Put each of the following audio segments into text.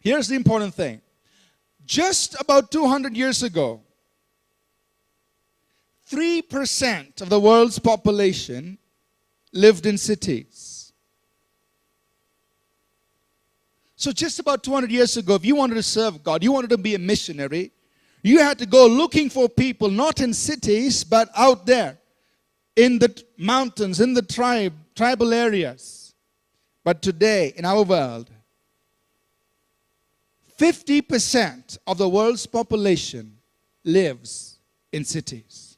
Here's the important thing. Just about 200 years ago, 3% of the world's population lived in cities. So just about 200 years ago, if you wanted to serve God, you wanted to be a missionary, you had to go looking for people, not in cities, but out there, in the mountains, in the tribal areas. But today, in our world, 50% of the world's population lives in cities.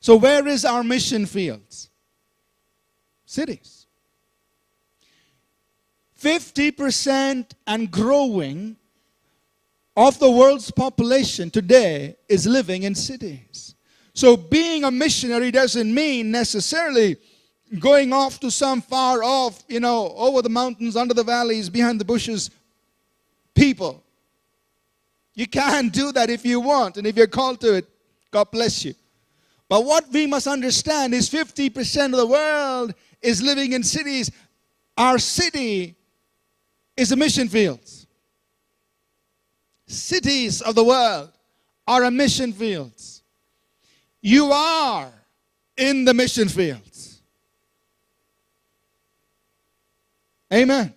So where is our mission fields? Cities. 50% and growing of the world's population today is living in cities. So being a missionary doesn't mean necessarily going off to some far off, over the mountains, under the valleys, behind the bushes, people. You can do that if you want, and if you're called to it, God bless you. But what we must understand is 50% of the world is living in cities. Our city is a mission field. Cities of the world are a mission field. You are in the mission fields. Amen.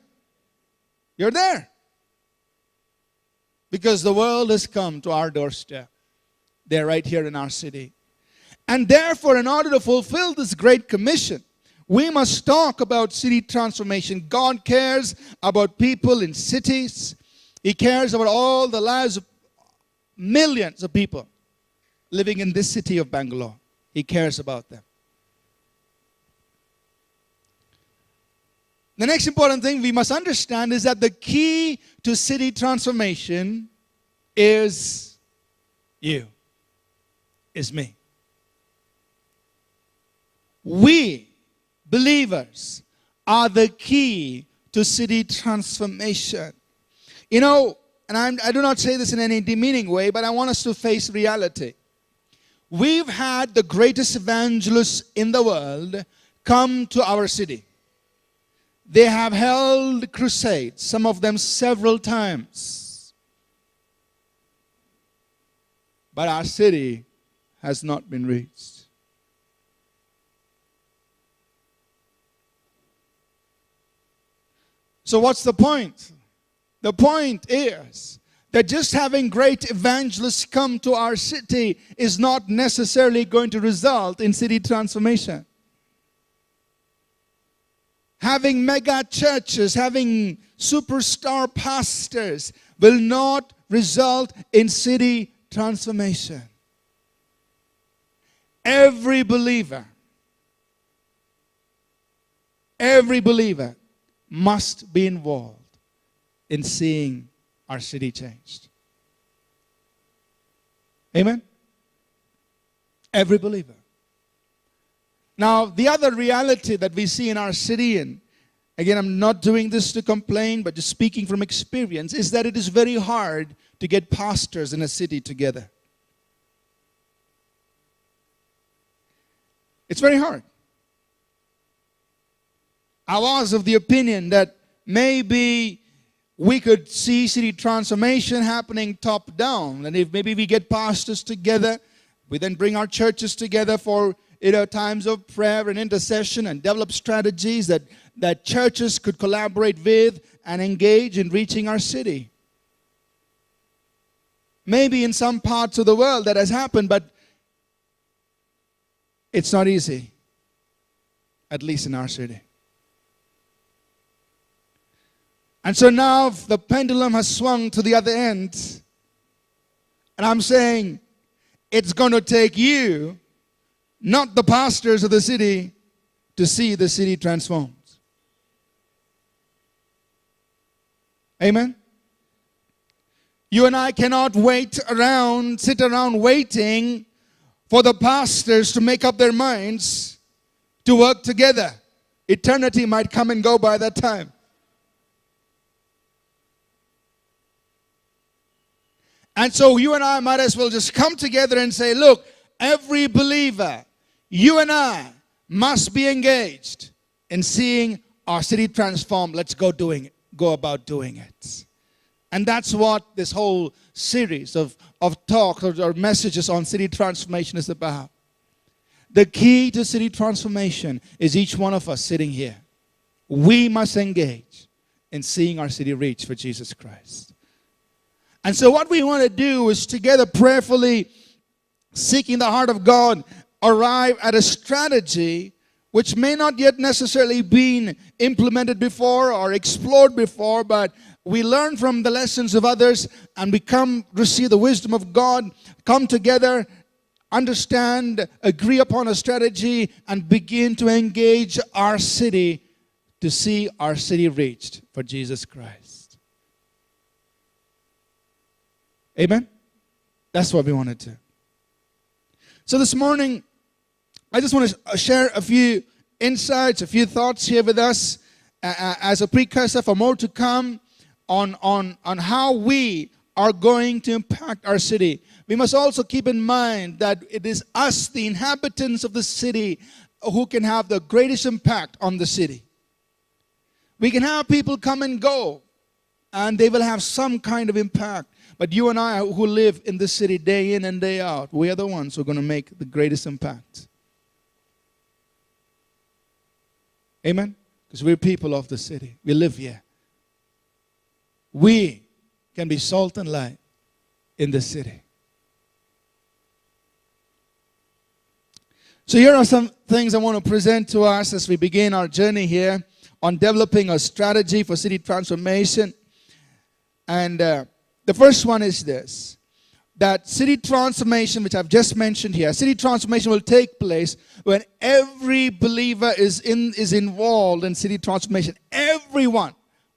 You're there. Because the world has come to our doorstep. They're right here in our city. And therefore, in order to fulfill this great commission, we must talk about city transformation. God cares about people in cities. He cares about all the lives of millions of people living in this city of Bangalore. He cares about them. The next important thing we must understand is that the key to city transformation is you, is me. We, believers, are the key to city transformation. And I do not say this in any demeaning way, but I want us to face reality. We've had the greatest evangelists in the world come to our city. They have held crusades, some of them several times. But our city has not been reached. So what's the point? The point is that just having great evangelists come to our city is not necessarily going to result in city transformation. Having mega churches, having superstar pastors will not result in city transformation. Every believer must be involved in seeing our city changed. Amen? Every believer. Now, the other reality that we see in our city, and again, I'm not doing this to complain, but just speaking from experience, is that it is very hard to get pastors in a city together. It's very hard. I was of the opinion that maybe we could see city transformation happening top down. And if maybe we get pastors together, we then bring our churches together for times of prayer and intercession and develop strategies that churches could collaborate with and engage in reaching our city. Maybe in some parts of the world that has happened, but it's not easy, at least in our city. And so now the pendulum has swung to the other end. And I'm saying it's going to take you, not the pastors of the city, to see the city transformed. Amen? You and I cannot sit around waiting for the pastors to make up their minds to work together. Eternity might come and go by that time. And so you and I might as well just come together and say, look, every believer, you and I must be engaged in seeing our city transformed. Let's go doing it. go about doing it. And that's what this whole series of talks or messages on city transformation is about. The key to city transformation is each one of us sitting here. We must engage in seeing our city reach for Jesus Christ. And so what we want to do is together prayerfully, seeking the heart of God, arrive at a strategy which may not yet necessarily been implemented before or explored before, but we learn from the lessons of others and we receive the wisdom of God, come together, understand, agree upon a strategy, and begin to engage our city to see our city reached for Jesus Christ. Amen? That's what we want to do. So this morning, I just want to share a few insights, a few thoughts here with us as a precursor for more to come on how we are going to impact our city. We must also keep in mind that it is us, the inhabitants of the city, who can have the greatest impact on the city. We can have people come and go, and they will have some kind of impact. But you and I who live in this city day in and day out, we are the ones who are going to make the greatest impact. Amen? Because we're people of the city. We live here. We can be salt and light in the city. So here are some things I want to present to us as we begin our journey here on developing a strategy for city transformation. And the first one is this, that city transformation, which I've just mentioned here, city transformation will take place when every believer is involved in city transformation. Everyone,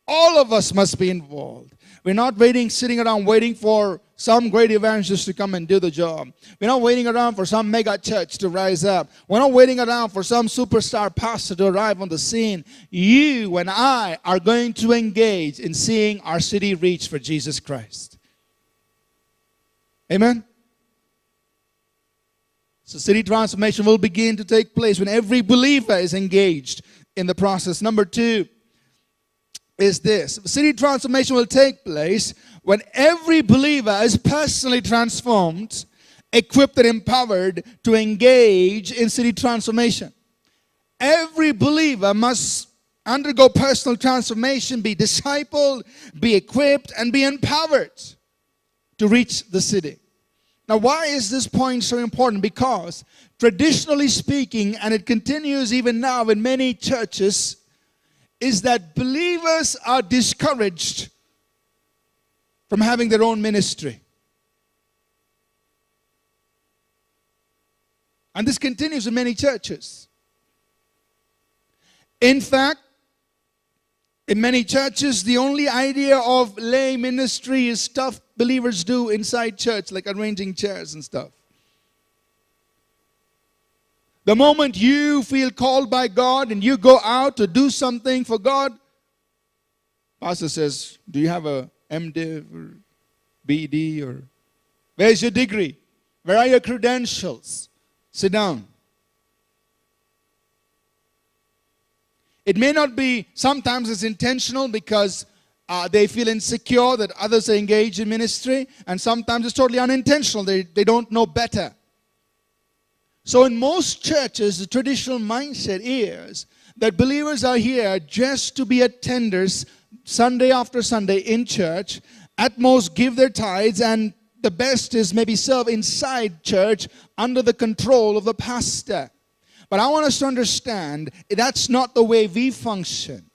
all of us must be involved. We're not sitting around waiting for some great evangelist to come and do the job. We're not waiting around for some mega church to rise up. We're not waiting around for some superstar pastor to arrive on the scene. You and I are going to engage in seeing our city reach for Jesus Christ. Amen? So city transformation will begin to take place when every believer is engaged in the process. Number two is this. City transformation will take place when every believer is personally transformed, equipped and empowered to engage in city transformation. Every believer must undergo personal transformation, be discipled, be equipped, and be empowered to reach the city. Now, why is this point so important? Because traditionally speaking, and it continues even now in many churches, is that believers are discouraged from having their own ministry. And this continues in many churches. In fact, in many churches, the only idea of lay ministry is stuff believers do inside church, like arranging chairs and stuff. The moment you feel called by God and you go out to do something for God, pastor says, do you have a MDiv or BD or where's your degree? Where are your credentials? Sit down. It may not be, sometimes it's intentional because they feel insecure that others are engaged in ministry, and sometimes it's totally unintentional. They don't know better. So in most churches, the traditional mindset is that believers are here just to be attenders Sunday after Sunday in church, at most give their tithes, and the best is maybe serve inside church under the control of the pastor. But I want us to understand that's not the way we function.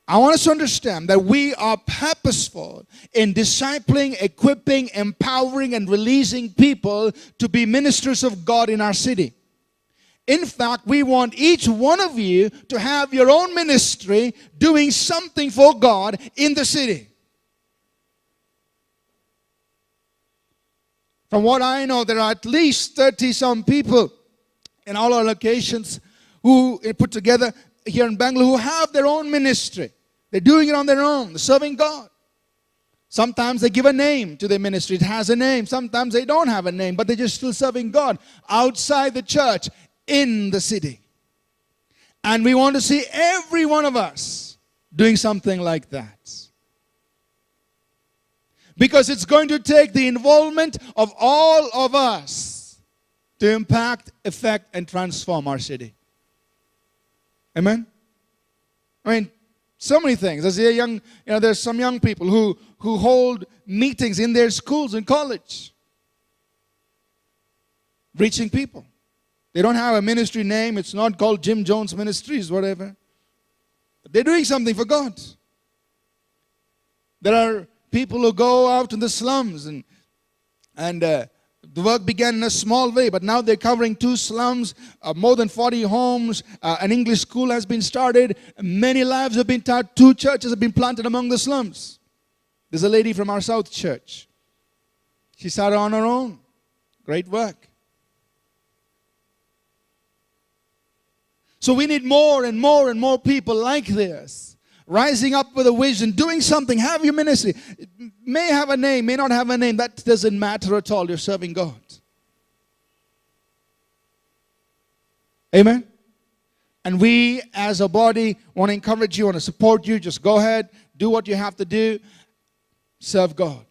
I want us to understand that we are purposeful in discipling, equipping, empowering, and releasing people to be ministers of God in our city. In fact, we want each one of you to have your own ministry doing something for God in the city. From what I know, there are at least 30-some people in all our locations who put together here in Bangalore who have their own ministry. They're doing it on their own. They're serving God. Sometimes they give a name to their ministry. It has a name. Sometimes they don't have a name, but they're just still serving God outside the church in the city. And we want to see every one of us doing something like that. Because it's going to take the involvement of all of us to impact, affect, and transform our city. Amen? I mean, so many things. There's some young people who hold meetings in their schools and college, reaching people. They don't have a ministry name. It's not called Jim Jones Ministries, whatever. But they're doing something for God. There are people who go out in the slums, and the work began in a small way, but now they're covering 2 slums, more than 40 homes. An English school has been started. Many lives have been touched. 2 churches have been planted among the slums. There's a lady from our South church. She started on her own. Great work. So we need more and more and more people like this, rising up with a vision, doing something, have your ministry. It may have a name, may not have a name. That doesn't matter at all. You're serving God. Amen? And we as a body want to encourage you, want to support you. Just go ahead, do what you have to do, serve God.